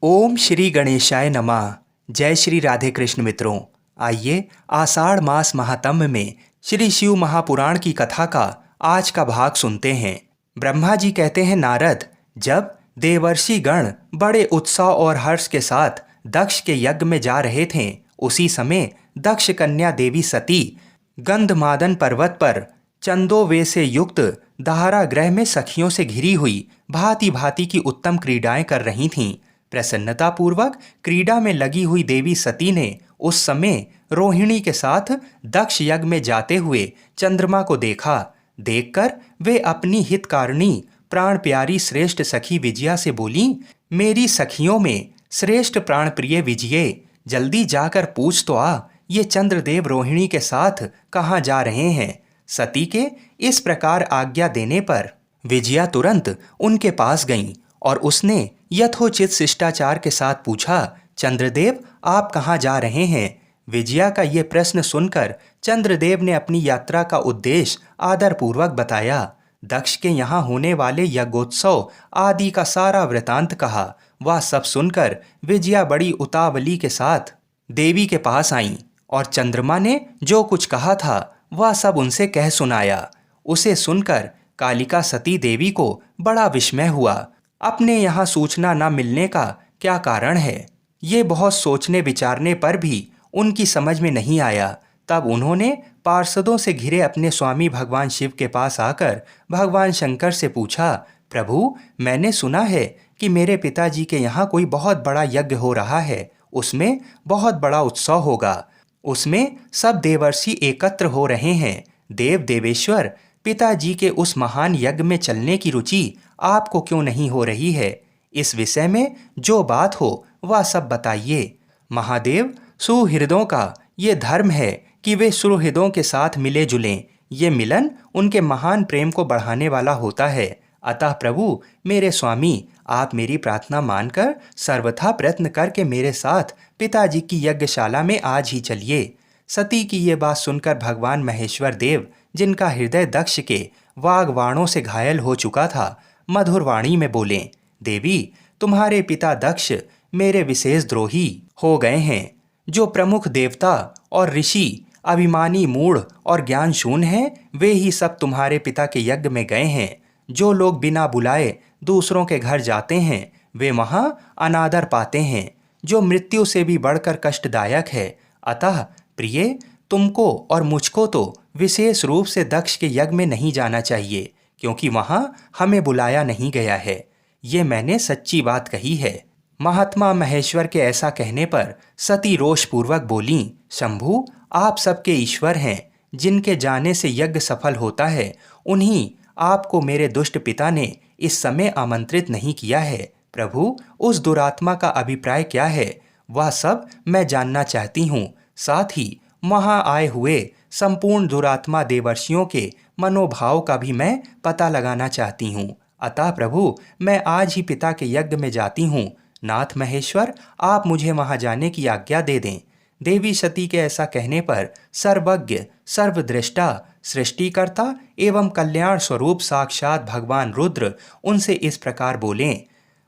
ओम श्री गणेशाय नमः। जय श्री राधे कृष्ण मित्रों। आइए आषाढ़ मास महात्म्य में श्री शिव महापुराण की कथा का आज का भाग सुनते हैं। ब्रह्मा जी कहते हैं, नारद, जब देवर्षि गण बड़े उत्साह और हर्ष के साथ दक्ष के यज्ञ में जा रहे थे, उसी समय दक्ष कन्या देवी सती गंधमादन पर्वत पर चंदोवे से युक्त दहारा गृह में सखियों से घिरी हुई भांति भांति की उत्तम क्रीडाएं कर रही थीं। प्रसन्नतापूर्वक क्रीड़ा में लगी हुई देवी सती ने उस समय रोहिणी के साथ दक्ष यज्ञ में जाते हुए चंद्रमा को देखा। देखकर वे अपनी हितकारिणी प्राण प्यारी श्रेष्ठ सखी विजया से बोली, मेरी सखियों में श्रेष्ठ प्राण प्रिय विजये, जल्दी जाकर पूछ तो आ, ये चंद्रदेव रोहिणी के साथ कहाँ जा रहे हैं। सती के इस प्रकार आज्ञा देने पर विजया तुरंत उनके पास गईं और उसने यथोचित शिष्टाचार के साथ पूछा, चंद्रदेव आप कहाँ जा रहे हैं। विजया का ये प्रश्न सुनकर चंद्रदेव ने अपनी यात्रा का उद्देश्य आदरपूर्वक बताया। दक्ष के यहाँ होने वाले यज्ञोत्सव आदि का सारा वृतांत कहा। वह सब सुनकर विजया बड़ी उतावली के साथ देवी के पास आईं और चंद्रमा ने जो कुछ कहा था वह सब उनसे कह सुनाया। उसे सुनकर कालिका सती देवी को बड़ा विस्मय हुआ। अपने यहाँ सूचना न मिलने का क्या कारण है, ये बहुत सोचने विचारने पर भी उनकी समझ में नहीं आया। तब उन्होंने पार्षदों से घिरे अपने स्वामी भगवान शिव के पास आकर भगवान शंकर से पूछा, प्रभु, मैंने सुना है कि मेरे पिताजी के यहाँ कोई बहुत बड़ा यज्ञ हो रहा है, उसमें बहुत बड़ा उत्सव होगा, उसमें सब देवर्षि एकत्र हो रहे हैं। देव देवेश्वर, पिताजी के उस महान यज्ञ में चलने की रुचि आपको क्यों नहीं हो रही है। इस विषय में जो बात हो वह सब बताइए। महादेव, सुहृदों का ये धर्म है कि वे सुहृदों के साथ मिले जुलें। ये मिलन उनके महान प्रेम को बढ़ाने वाला होता है। अतः प्रभु मेरे स्वामी, आप मेरी प्रार्थना मानकर सर्वथा प्रयत्न करके मेरे साथ पिताजी की यज्ञशाला में आज ही चलिए। सती की ये बात सुनकर भगवान महेश्वर देव, जिनका हृदय दक्ष के वाग्बाणों से घायल हो चुका था, मधुर वाणी में बोले, देवी, तुम्हारे पिता दक्ष मेरे विशेष द्रोही हो गए हैं। जो प्रमुख देवता और ऋषि अभिमानी, मूढ़ और ज्ञान शून्य हैं, वे ही सब तुम्हारे पिता के यज्ञ में गए हैं। जो लोग बिना बुलाए दूसरों के घर जाते हैं, वे वहाँ अनादर पाते हैं, जो मृत्यु से भी बढ़कर कष्टदायक है। अतः प्रिय, तुमको और मुझको तो विशेष रूप से दक्ष के यज्ञ में नहीं जाना चाहिए, क्योंकि वहाँ हमें बुलाया नहीं गया है। ये मैंने सच्ची बात कही है। महात्मा महेश्वर के ऐसा कहने पर सती रोषपूर्वक बोलीं, शंभु, आप सबके ईश्वर हैं। जिनके जाने से यज्ञ सफल होता है, उन्हीं आपको मेरे दुष्ट पिता ने इस समय आमंत्रित नहीं किया है। प्रभु, उस दुरात्मा का अभिप्राय क्या है, वह सब मैं जानना चाहती हूँ। साथ ही वहाँ आए हुए संपूर्ण दुरात्मा देवर्षियों के मनोभाव का भी मैं पता लगाना चाहती हूँ। अतः प्रभु, मैं आज ही पिता के यज्ञ में जाती हूँ। नाथ महेश्वर, आप मुझे वहाँ जाने की आज्ञा दे दें। देवी सती के ऐसा कहने पर सर्वज्ञ, सर्वदृष्टा, सृष्टिकर्ता एवं कल्याण स्वरूप साक्षात भगवान रुद्र उनसे इस प्रकार बोले,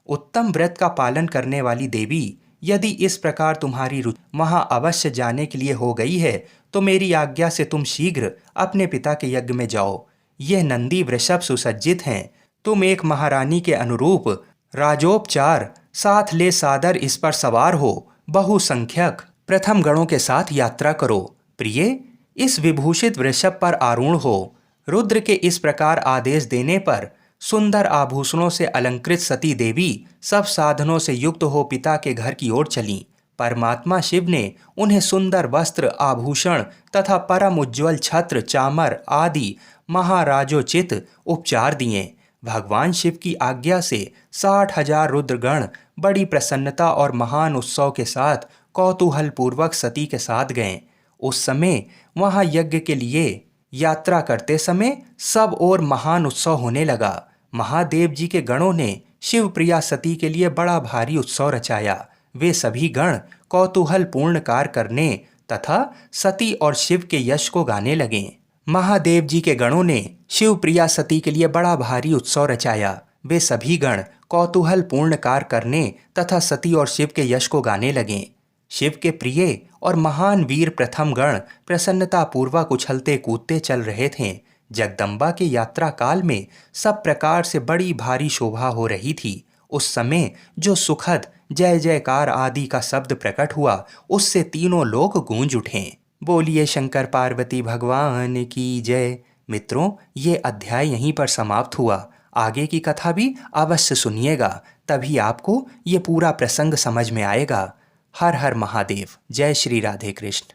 उत्तम व्रत का पालन करने वाली देवी, यदि इस प्रकार तुम्हारी रुचि वहाँ अवश्य जाने के लिए हो गई है, तो मेरी आज्ञा से तुम शीघ्र अपने पिता के यज्ञ में जाओ। यह नंदी वृषभ सुसज्जित हैं। तुम एक महारानी के अनुरूप राजोपचार साथ ले सादर इस पर सवार हो बहुसंख्यक प्रथम गणों के साथ यात्रा करो। प्रिय, इस विभूषित वृषभ पर आरूढ़ हो। रुद्र के इस प्रकार आदेश देने पर सुंदर आभूषणों से अलंकृत सती देवी सब साधनों से युक्त हो पिता के घर की ओर चलीं। परमात्मा शिव ने उन्हें सुंदर वस्त्र, आभूषण तथा परम उज्ज्वल छत्र, चामर आदि महाराजोचित उपचार दिए। भगवान शिव की आज्ञा से 60,000 रुद्रगण बड़ी प्रसन्नता और महान उत्सव के साथ कौतूहल पूर्वक सती के साथ गए। उस समय वहाँ यज्ञ के लिए यात्रा करते समय सब ओर महान उत्सव होने लगा। महादेव जी के गणों ने शिव प्रिया सती के लिए बड़ा भारी उत्सव रचाया। वे सभी गण कौतूहल पूर्ण कार्य करने तथा सती और शिव के यश को गाने लगे। महादेव जी के गणों ने शिव प्रिया सती के लिए बड़ा भारी उत्सव रचाया। वे सभी गण कौतूहल पूर्ण कार्य करने तथा सती और शिव के यश को गाने लगे। शिव के प्रिय और महान वीर प्रथम गण प्रसन्नता पूर्वक उछलते कूदते चल रहे थे। जगदम्बा के यात्रा काल में सब प्रकार से बड़ी भारी शोभा हो रही थी। उस समय जो सुखद जय जयकार आदि का शब्द प्रकट हुआ, उससे तीनों लोग गूंज उठे। बोलिए शंकर पार्वती भगवान की जय। मित्रों, ये अध्याय यहीं पर समाप्त हुआ। आगे की कथा भी अवश्य सुनिएगा, तभी आपको ये पूरा प्रसंग समझ में आएगा। हर हर महादेव। जय श्री राधे कृष्ण।